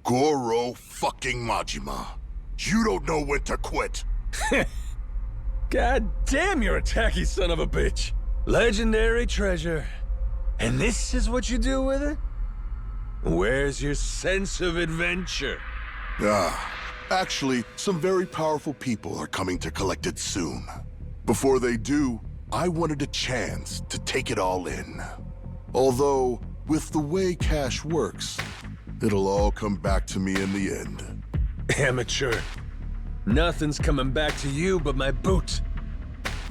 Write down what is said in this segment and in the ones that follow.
Goro fucking Majima. You don't know when to quit. God damn, you're a tacky son of a bitch. Legendary treasure. And this is what you do with it? Where's your sense of adventure? Actually, some very powerful people are coming to collect it soon. Before they do, I wanted a chance to take it all in. Although, with the way cash works, it'll all come back to me in the end. Amateur. Nothing's coming back to you but my boot.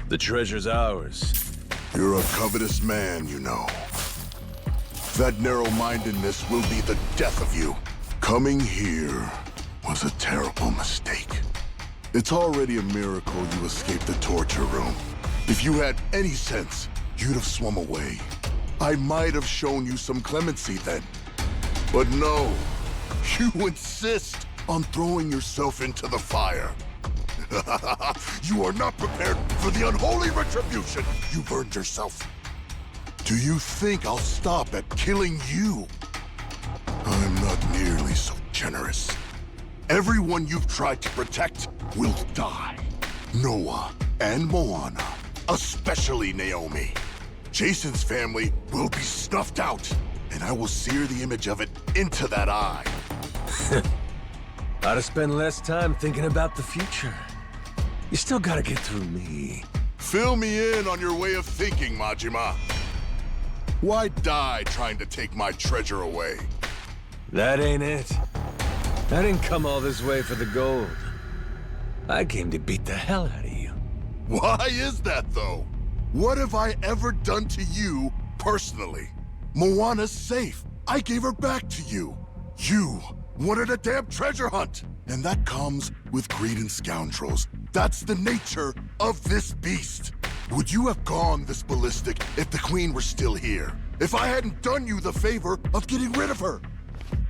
The treasure's ours. You're a covetous man, you know. That narrow-mindedness will be the death of you. Coming here was a terrible mistake. It's already a miracle you escaped the torture room. If you had any sense, you'd have swum away. I might have shown you some clemency then. But no, you insist on throwing yourself into the fire. You are not prepared for the unholy retribution you've earned yourself. Do you think I'll stop at killing you? I'm not nearly so generous. Everyone you've tried to protect will die. Noah and Moana, especially Naomi. Jason's family will be snuffed out, and I will sear the image of it into that eye. Ought to spend less time thinking about the future. You still gotta get through me. Fill me in on your way of thinking, Majima. Why die trying to take my treasure away? That ain't it. I didn't come all this way for the gold. I came to beat the hell out of you. Why is that, though? What have I ever done to you, personally? Moana's safe. I gave her back to you. You wanted a damn treasure hunt. And that comes with greed and scoundrels. That's the nature of this beast. Would you have gone this ballistic if the Queen were still here? If I hadn't done you the favor of getting rid of her?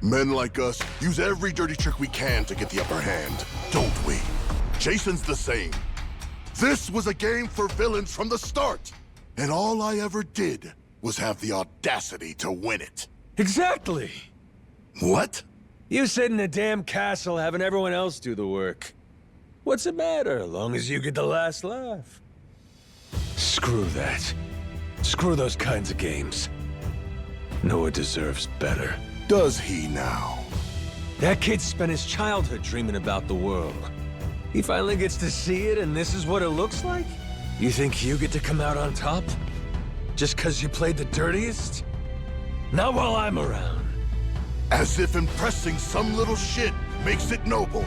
Men like us use every dirty trick we can to get the upper hand, don't we? Jason's the same. This was a game for villains from the start. And all I ever did was have the audacity to win it. Exactly! What? You sit in a damn castle having everyone else do the work. What's the matter, as long as you get the last laugh? Screw that. Screw those kinds of games. Noah deserves better. Does he now? That kid spent his childhood dreaming about the world. He finally gets to see it, and this is what it looks like? You think you get to come out on top? Just because you played the dirtiest? Not while I'm around. As if impressing some little shit makes it noble.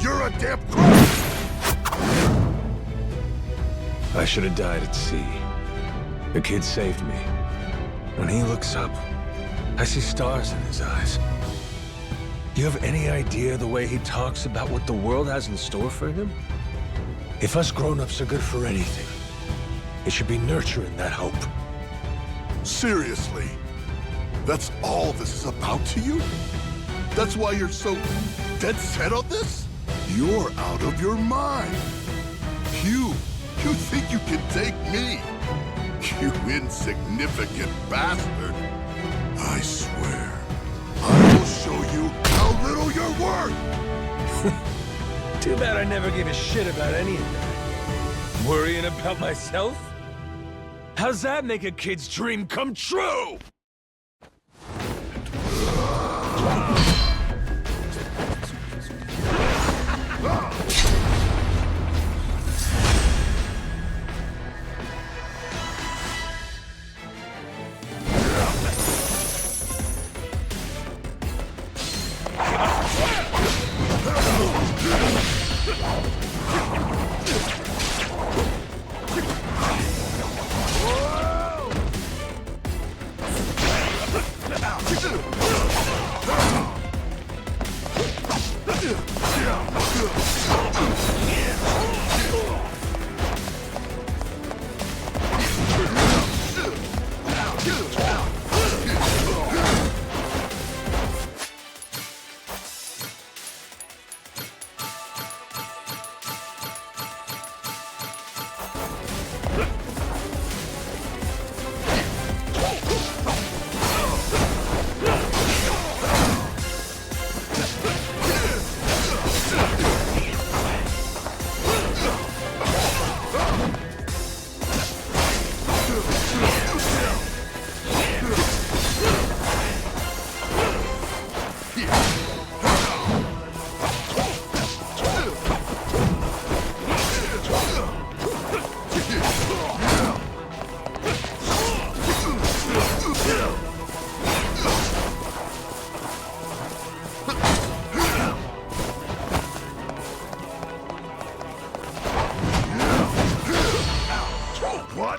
You're a damn crook! I should have died at sea. The kid saved me. When he looks up, I see stars in his eyes. Do you have any idea the way he talks about what the world has in store for him? If us grown-ups are good for anything, it should be nurturing that hope. Seriously? That's all this is about to you? That's why you're so dead set on this? You're out of your mind. You think you can take me? You insignificant bastard. I swear, I will show you how little you're worth. Too bad I never gave a shit about any of that. Worrying about myself? How's that make a kid's dream come true? What?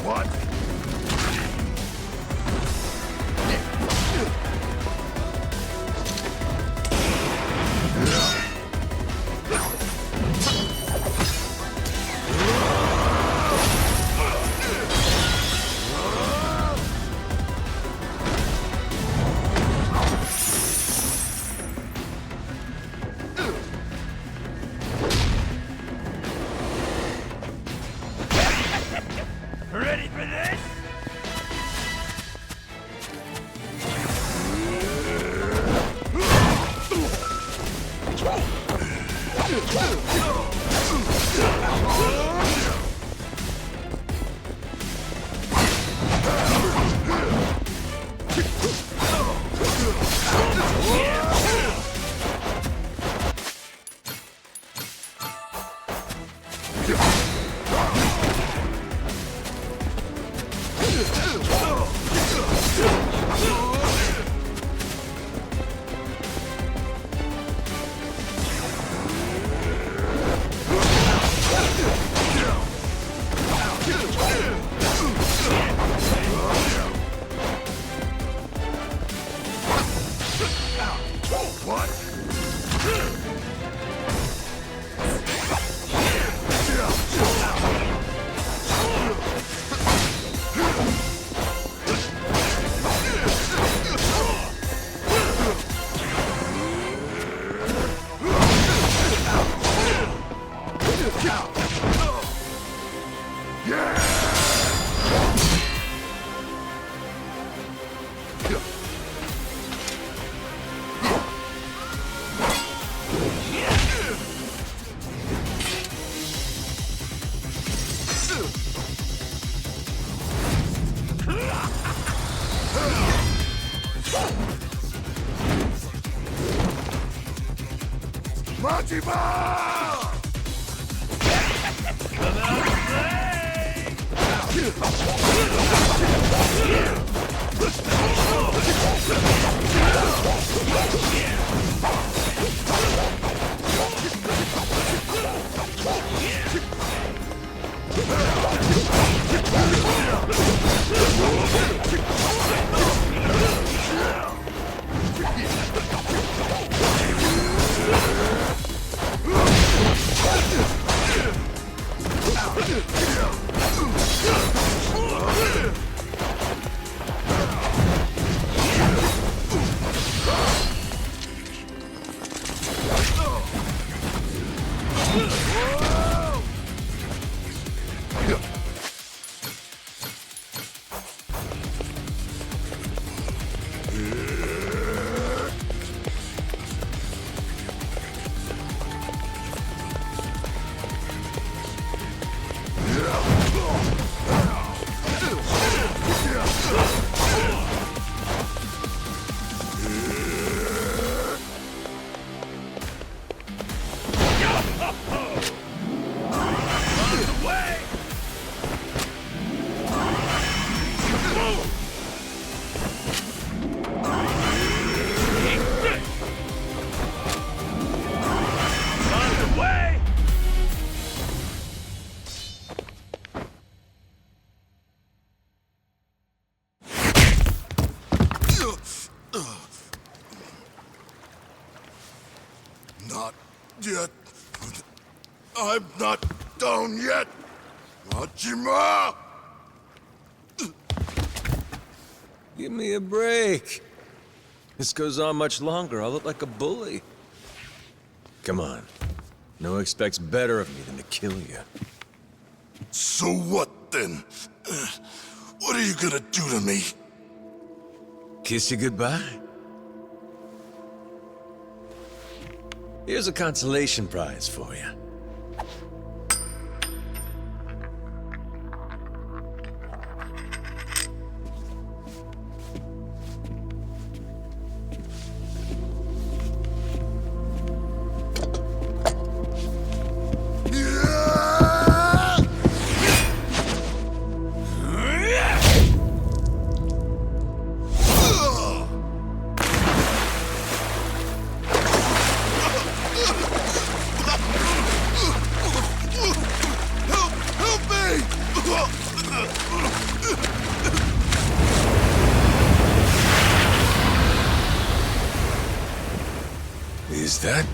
What? Ready for this? Not yet. I'm not down yet. Majima! Give me a break. This goes on much longer, I'll look like a bully. Come on. No one expects better of me than to kill you. So what then? are you gonna do to me? Kiss you goodbye? Here's a consolation prize for you. Is that?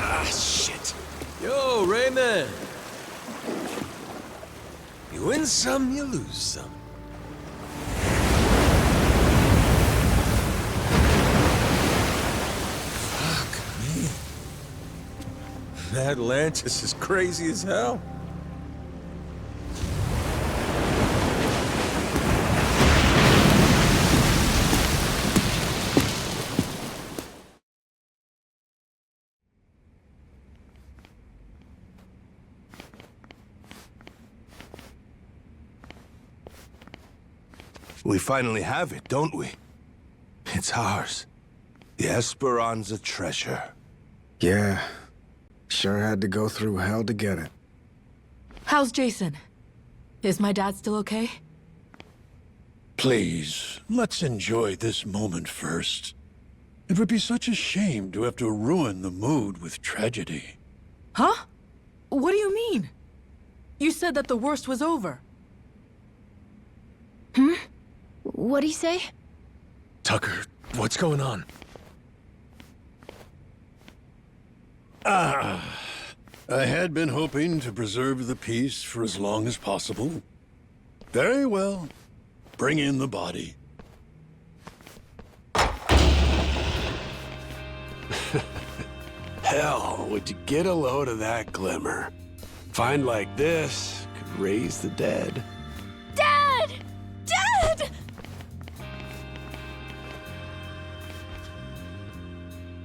Ah, shit. Yo, Rayman. You win some, you lose some. Atlantis is crazy as hell. We finally have it, don't we? It's ours. The Esperanza treasure. Yeah. Sure had to go through hell to get it. How's Jason? Is my dad still okay? Please, let's enjoy this moment first. It would be such a shame to have to ruin the mood with tragedy. Huh? What do you mean? You said that the worst was over. What'd he say? Tucker, what's going on? I had been hoping to preserve the peace for as long as possible. Very well. Bring in the body. Hell, would you get a load of that glimmer? Find like this could raise the dead. Dad! Dad!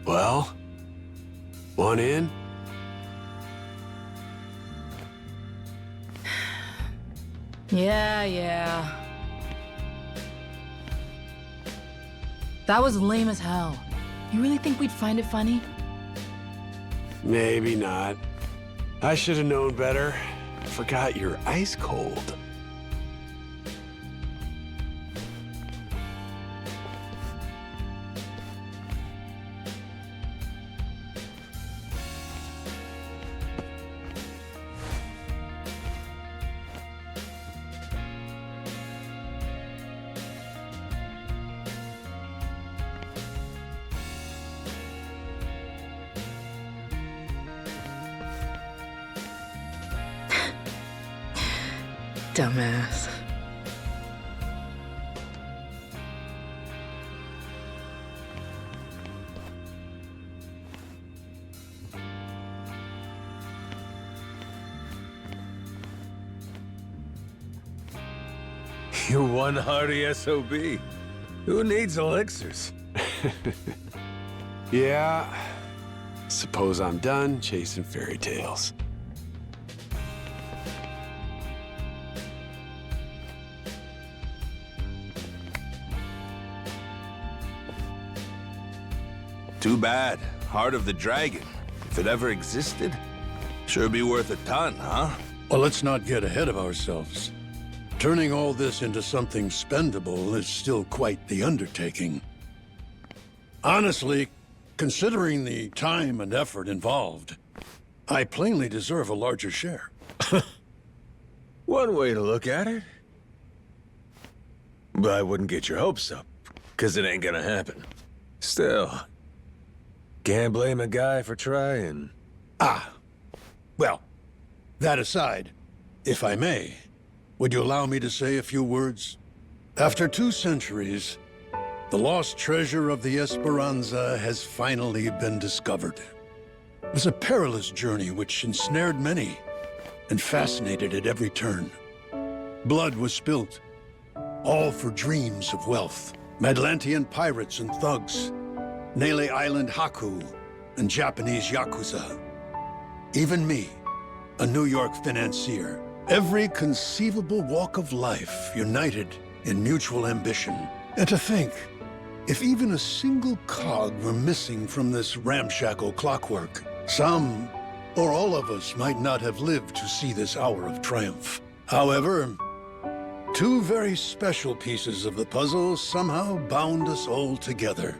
Well, one in? Yeah. That was lame as hell. You really think we'd find it funny? Maybe not. I should have known better. Forgot you're ice cold. Dumbass. You're one hardy SOB. Who needs elixirs? Yeah. Suppose I'm done chasing fairy tales. Too bad. Heart of the Dragon. If it ever existed, sure be worth a ton, huh? Well, let's not get ahead of ourselves. Turning all this into something spendable is still quite the undertaking. Honestly, considering the time and effort involved, I plainly deserve a larger share. One way to look at it. But I wouldn't get your hopes up, because it ain't gonna happen. Still, can't blame a guy for trying. Well, that aside, if I may, would you allow me to say a few words? After 2 centuries, the lost treasure of the Esperanza has finally been discovered. It was a perilous journey which ensnared many and fascinated at every turn. Blood was spilt, all for dreams of wealth. Atlantean pirates and thugs, Nele Island Haku, and Japanese Yakuza. Even me, a New York financier. Every conceivable walk of life united in mutual ambition. And to think, if even a single cog were missing from this ramshackle clockwork, some or all of us might not have lived to see this hour of triumph. However, 2 very special pieces of the puzzle somehow bound us all together.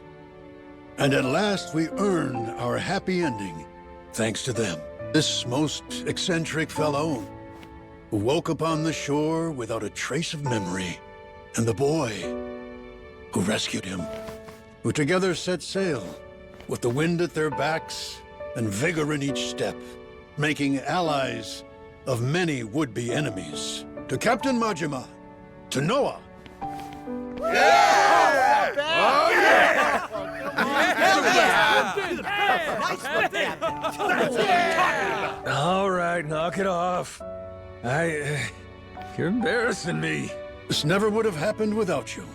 And at last we earn our happy ending, thanks to them. This most eccentric fellow who woke upon the shore without a trace of memory, and the boy who rescued him, who together set sail with the wind at their backs and vigor in each step, making allies of many would-be enemies. To Captain Majima, to Noah. All right, knock it off. You're embarrassing me. This never would have happened without you.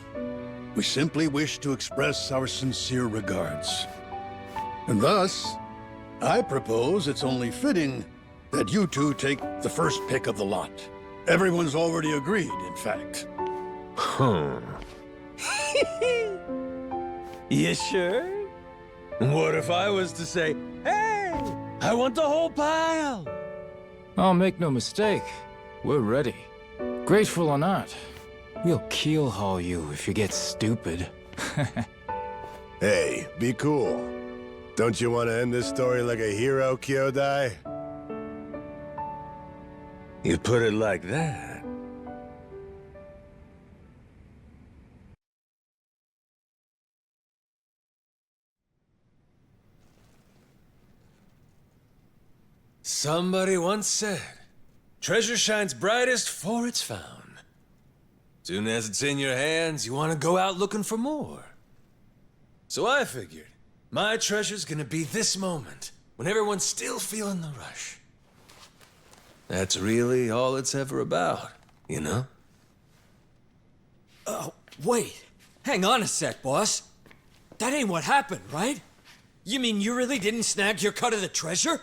We simply wish to express our sincere regards. And thus, I propose it's only fitting that you 2 take the first pick of the lot. Everyone's already agreed, in fact. You sure? What if I was to say, hey, I want the whole pile? Oh, make no mistake. We're ready. Grateful or not, we'll keel-haul you if you get stupid. Hey, be cool. Don't you want to end this story like a hero, Kyodai? You put it like that. Somebody once said, treasure shines brightest for it's found. Soon as it's in your hands, you want to go out looking for more. So I figured, my treasure's gonna be this moment, when everyone's still feeling the rush. That's really all it's ever about, you know? Wait. Hang on a sec, boss. That ain't what happened, right? You mean you really didn't snag your cut of the treasure?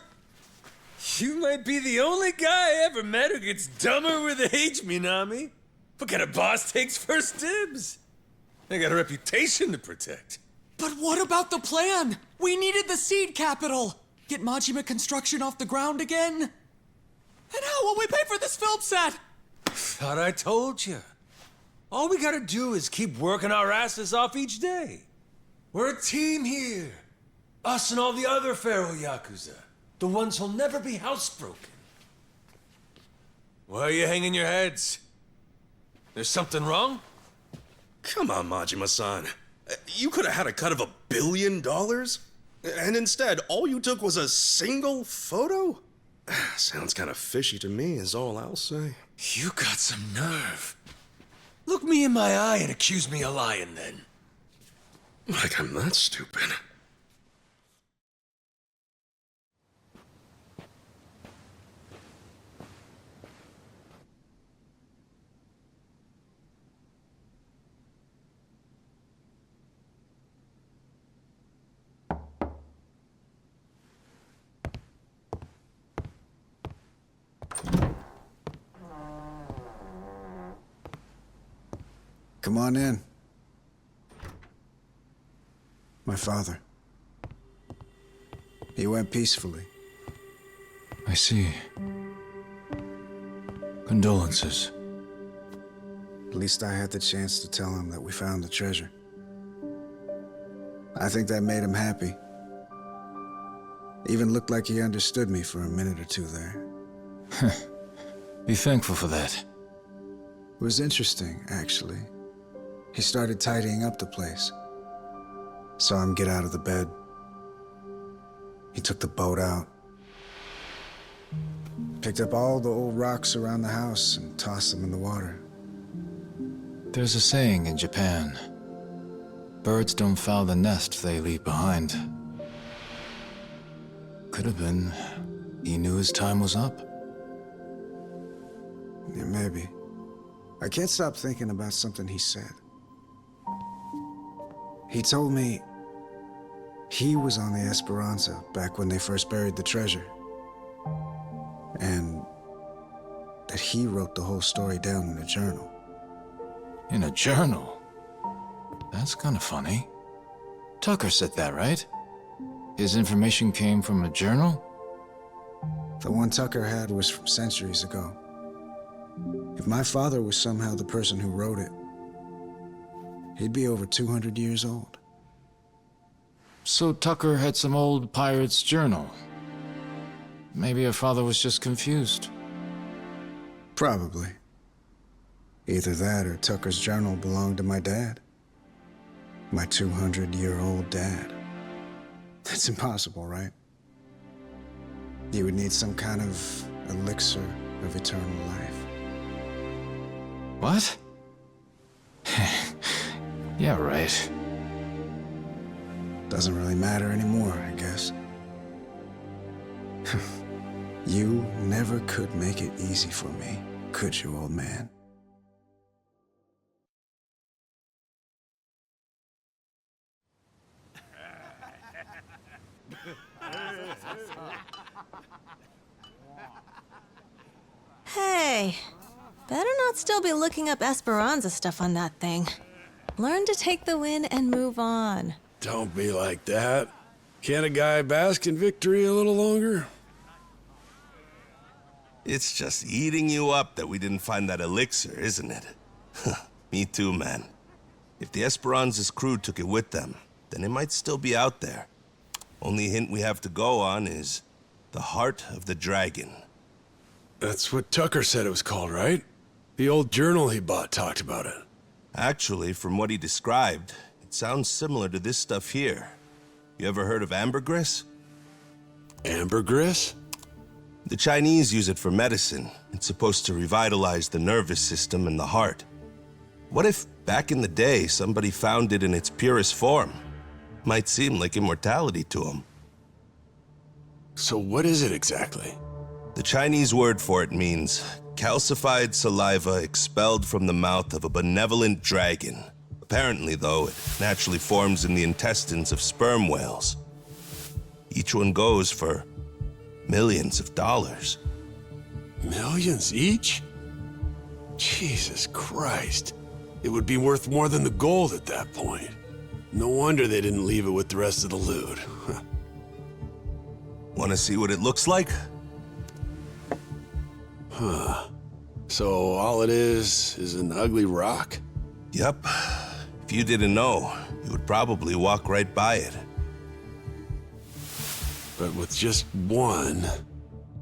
You might be the only guy I ever met who gets dumber with age, Minami. What kind of boss takes first dibs? I got a reputation to protect. But what about the plan? We needed the seed capital. Get Majima construction off the ground again? And how will we pay for this film set? Thought I told you. All we gotta do is keep working our asses off each day. We're a team here. Us and all the other Pharaoh Yakuza. The ones who'll never be housebroken. Why are you hanging your heads? There's something wrong? Come on, Majima-san. You could have had a cut of $1 billion? And instead, all you took was a single photo? Sounds kind of fishy to me, is all I'll say. You got some nerve. Look me in my eye and accuse me of lying, then. Like I'm that stupid. Come on in. My father. He went peacefully. I see. Condolences. At least I had the chance to tell him that we found the treasure. I think that made him happy. Even looked like he understood me for a minute or two there. Be thankful for that. It was interesting, actually. He started tidying up the place. Saw him get out of the bed. He took the boat out. Picked up all the old rocks around the house and tossed them in the water. There's a saying in Japan. Birds don't foul the nest they leave behind. Could have been he knew his time was up. Yeah, maybe. I can't stop thinking about something he said. He told me he was on the Esperanza back when they first buried the treasure. And that he wrote the whole story down in a journal. In a journal? That's kind of funny. Tucker said that, right? His information came from a journal? The one Tucker had was from centuries ago. If my father was somehow the person who wrote it, he'd be over 200 years old. So Tucker had some old pirate's journal. Maybe your father was just confused. Probably. Either that or Tucker's journal belonged to my dad. My 200-year-old dad. That's impossible, right? You would need some kind of elixir of eternal life. What? Yeah, right. Doesn't really matter anymore, I guess. You never could make it easy for me, could you, old man? Hey, better not still be looking up Esperanza stuff on that thing. Learn to take the win and move on. Don't be like that. Can't a guy bask in victory a little longer? It's just eating you up that we didn't find that elixir, isn't it? Me too, man. If the Esperanza's crew took it with them, then it might still be out there. Only hint we have to go on is the Heart of the Dragon. That's what Tucker said it was called, right? The old journal he bought talked about it. Actually, from what he described, it sounds similar to this stuff here. You ever heard of ambergris? Ambergris? The Chinese use it for medicine. It's supposed to revitalize the nervous system and the heart. What if, back in the day, somebody found it in its purest form? Might seem like immortality to them. So what is it exactly? The Chinese word for it means calcified saliva expelled from the mouth of a benevolent dragon. Apparently, though, it naturally forms in the intestines of sperm whales. Each one goes for millions of dollars. Millions each? Jesus Christ. It would be worth more than the gold at that point. No wonder they didn't leave it with the rest of the loot. Want to see what it looks like? Huh. So all it is an ugly rock? Yep. If you didn't know, you would probably walk right by it. But with just one,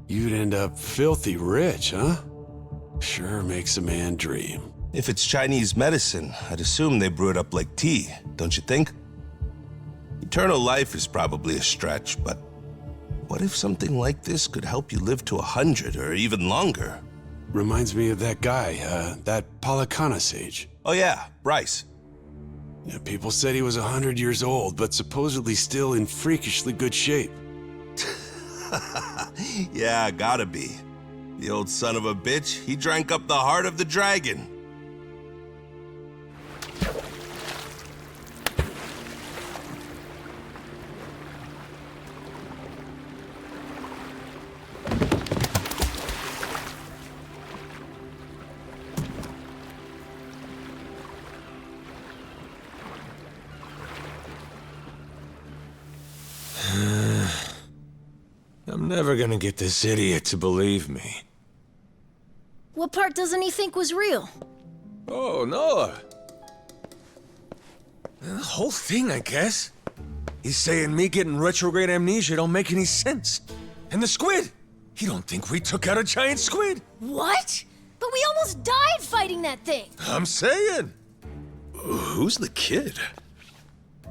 you'd end up filthy rich, huh? Sure makes a man dream. If it's Chinese medicine, I'd assume they brew it up like tea, don't you think? Eternal life is probably a stretch, but what if something like this could help you live to 100 or even longer? Reminds me of that guy, that Palakana sage. Oh yeah, Bryce. Yeah, people said he was 100 years old, but supposedly still in freakishly good shape. Yeah, gotta be. The old son of a bitch, he drank up the heart of the dragon. I'm never gonna get this idiot to believe me. What part doesn't he think was real? Oh, Noah. The whole thing, I guess. He's saying me getting retrograde amnesia don't make any sense. And the squid! He don't think we took out a giant squid! What? But we almost died fighting that thing! I'm saying! Who's the kid?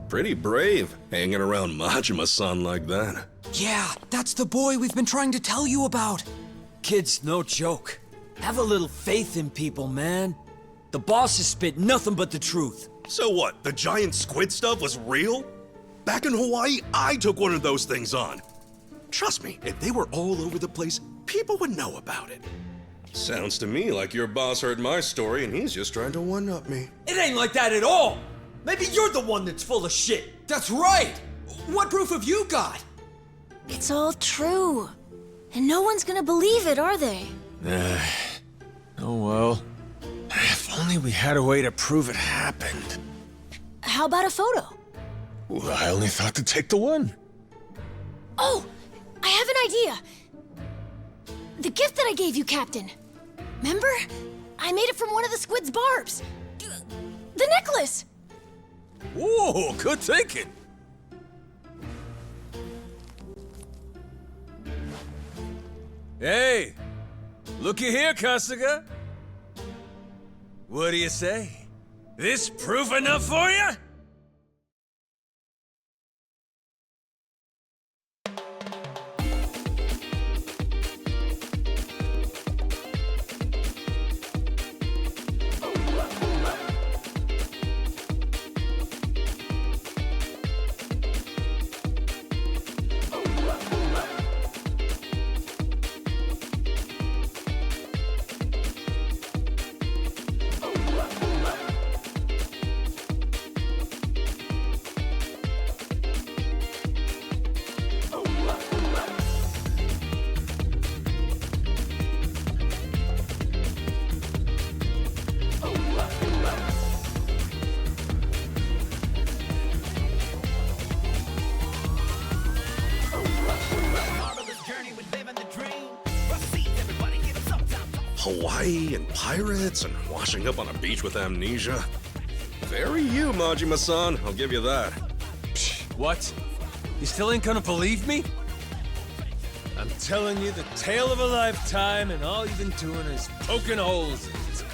Pretty brave, hanging around Majima-san like that. Yeah, that's the boy we've been trying to tell you about. Kid's no joke. Have a little faith in people, man. The boss has spit nothing but the truth. So what, the giant squid stuff was real? Back in Hawaii, I took one of those things on. Trust me, if they were all over the place, people would know about it. Sounds to me like your boss heard my story and he's just trying to one-up me. It ain't like that at all. Maybe you're the one that's full of shit. That's right! What proof have you got? It's all true. And no one's gonna believe it, are they? Oh well. If only we had a way to prove it happened. How about a photo? Well, I only thought to take the one. Oh, I have an idea. The gift that I gave you, Captain. Remember? I made it from one of the squid's barbs. The necklace! Whoa, good thinking. Hey, looky here, Kasuga. What do you say? This proof enough for you? Hawaii and pirates and washing up on a beach with amnesia. Very you, Majima-san, I'll give you that. What? You still ain't gonna believe me? I'm telling you the tale of a lifetime, and all you've been doing is poking holes in it.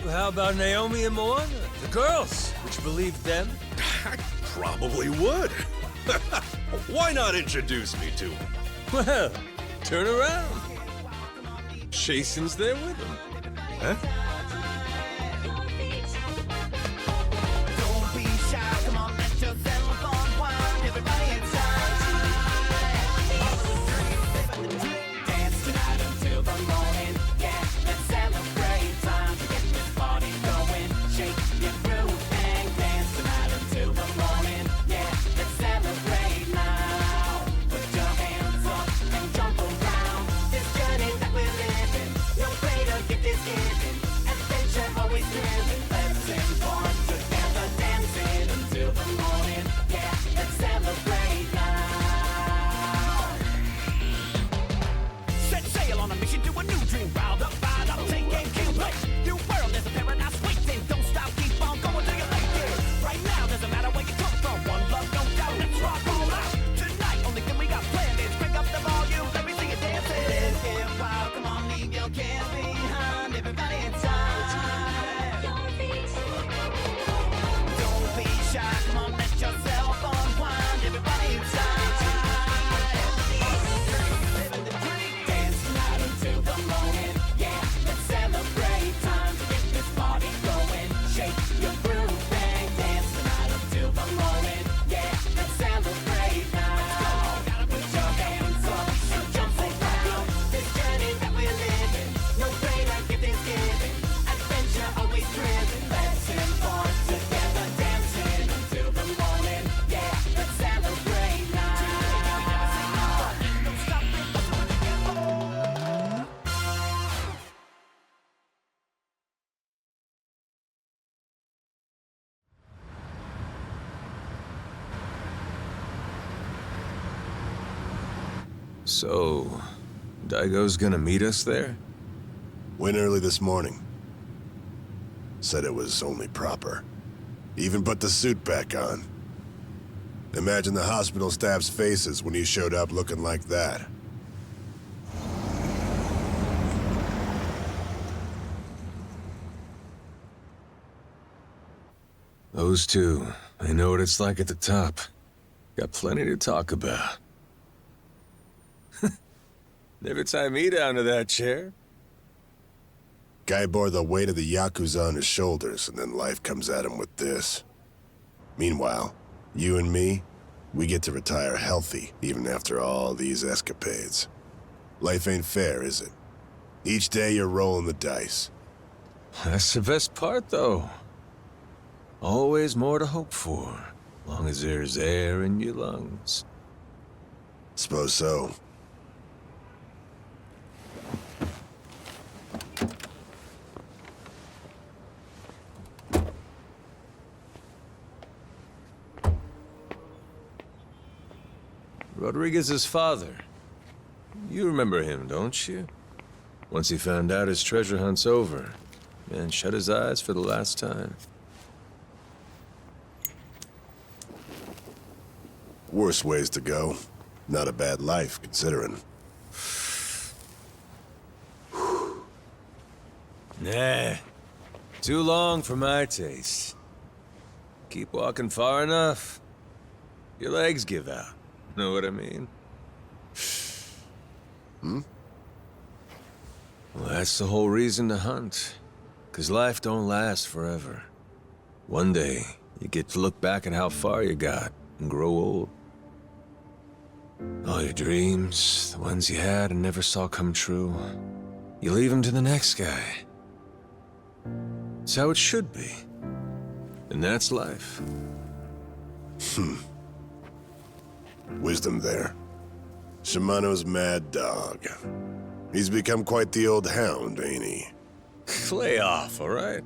Well, how about Naomi and Moana? The girls. Would you believe them? I probably would. Why not introduce me to them? Well, turn around. Jason's there with him. Huh? Don't be shy, come on, let yourself unwind. Everybody inside. Dance tonight until the morning. Yeah, let's celebrate. Time to get this party going. Shake your groove and dance tonight until the morning. Yeah, let's celebrate now. Put your hands up and jump around. This journey that we're living, no greater gift is given. Adventure always thrilling. Let's embark together, dancing until the morning. Yeah, let's celebrate now. Set sail on a mission to a new dream. Riled up, fired up, take aim, can't wait. New world is a paradise waiting. Don't stop, keep on going till you make it. Right now, doesn't matter where you come from. One love, no doubt. Let's rock all out. Tonight, only thing we got planned is bring up the volume. Let me see you dancing. Let's get wild. Come on, leave your cares behind. Everybody inside. Don't be shy. Come on, let yourself unwind. Everybody inside. Living the dream. Dance tonight until the morning. Yeah, let's celebrate. Time to get this party going. Shake your groove and dance tonight until the morning. Yeah, let's celebrate now. Gotta put your hands up and jump around. This journey that we're living, no greater gift is given. Adventure always thrilling. Let's embark together, dancing until the morning. Yeah, let's celebrate now. Don't stop it, let's do it together. So, Daigo's gonna meet us there? Went early this morning. Said it was only proper. Even put the suit back on. Imagine the hospital staff's faces when he showed up looking like that. Those two, they know what it's like at the top. Got plenty to talk about. Never tie me down to that chair. Guy bore the weight of the Yakuza on his shoulders, and then life comes at him with this. Meanwhile, you and me, we get to retire healthy, even after all these escapades. Life ain't fair, is it? Each day you're rolling the dice. That's the best part, though. Always more to hope for, long as there's air in your lungs. Suppose so. Rodriguez's father. You remember him, don't you? Once he found out his treasure hunt's over, man shut his eyes for the last time. Worse ways to go. Not a bad life, considering. Nah. Too long for my taste. Keep walking far enough, your legs give out. Know what I mean? Hmm? Well, that's the whole reason to hunt. 'Cause life don't last forever. One day, you get to look back at how far you got and grow old. All your dreams, the ones you had and never saw come true, you leave them to the next guy. It's how it should be. And that's life. Wisdom there. Shimano's mad dog. He's become quite the old hound, ain't he? Lay off, all right?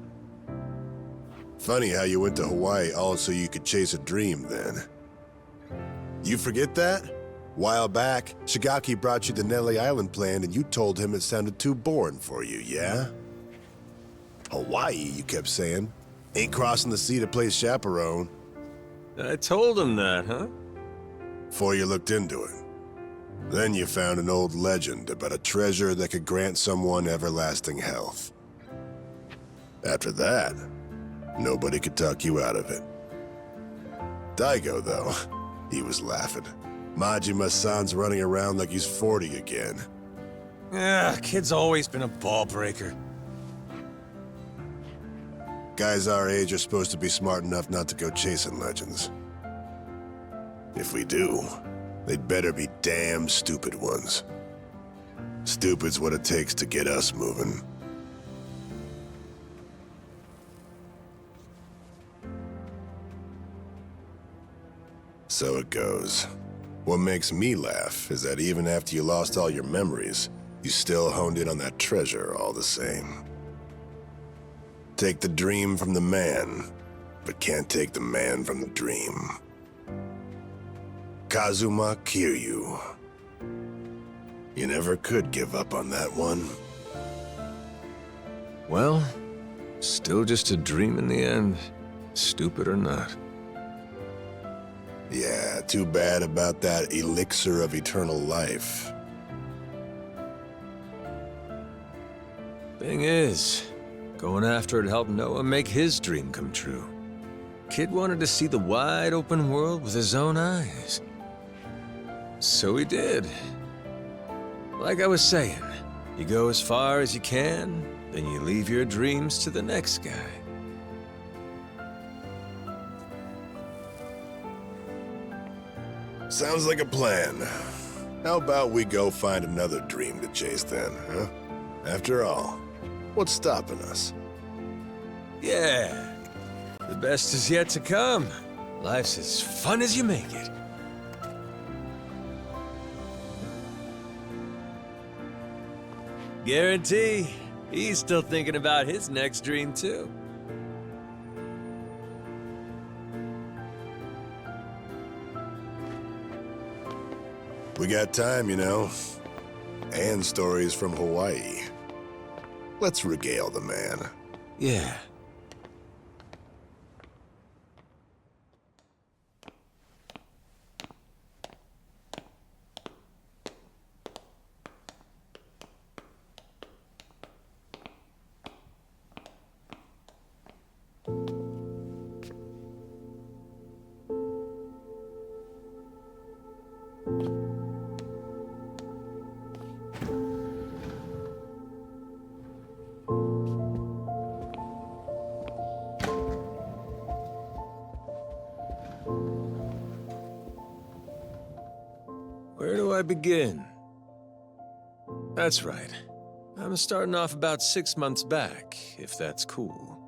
Funny how you went to Hawaii all so you could chase a dream then. You forget that? While back, Shigaki brought you the Nelly Island plan and you told him it sounded too boring for you, yeah? Hawaii, you kept saying. Ain't crossing the sea to play chaperone. I told him that, huh? Before you looked into it. Then you found an old legend about a treasure that could grant someone everlasting health. After that, nobody could talk you out of it. Daigo, though, he was laughing. Majima-san's running around like he's 40 again. Yeah, kid's always been a ball breaker. Guys our age are supposed to be smart enough not to go chasing legends. If we do, they'd better be damn stupid ones. Stupid's what it takes to get us moving. So it goes. What makes me laugh is that even after you lost all your memories, you still honed in on that treasure all the same. Take the dream from the man, but can't take the man from the dream. Kazuma Kiryu. You never could give up on that one. Well, still just a dream in the end, stupid or not. Yeah, too bad about that elixir of eternal life. Thing is, going after it helped Noah make his dream come true. Kid wanted to see the wide open world with his own eyes. So he did. Like I was saying, you go as far as you can, then you leave your dreams to the next guy. Sounds like a plan. How about we go find another dream to chase then, huh? After all, what's stopping us? Yeah, the best is yet to come. Life's as fun as you make it. Guarantee he's still thinking about his next dream, too. We got time, you know. And stories from Hawaii. Let's regale the man. Yeah. Where do I begin? That's right. I'm starting off about 6 months back, if that's cool.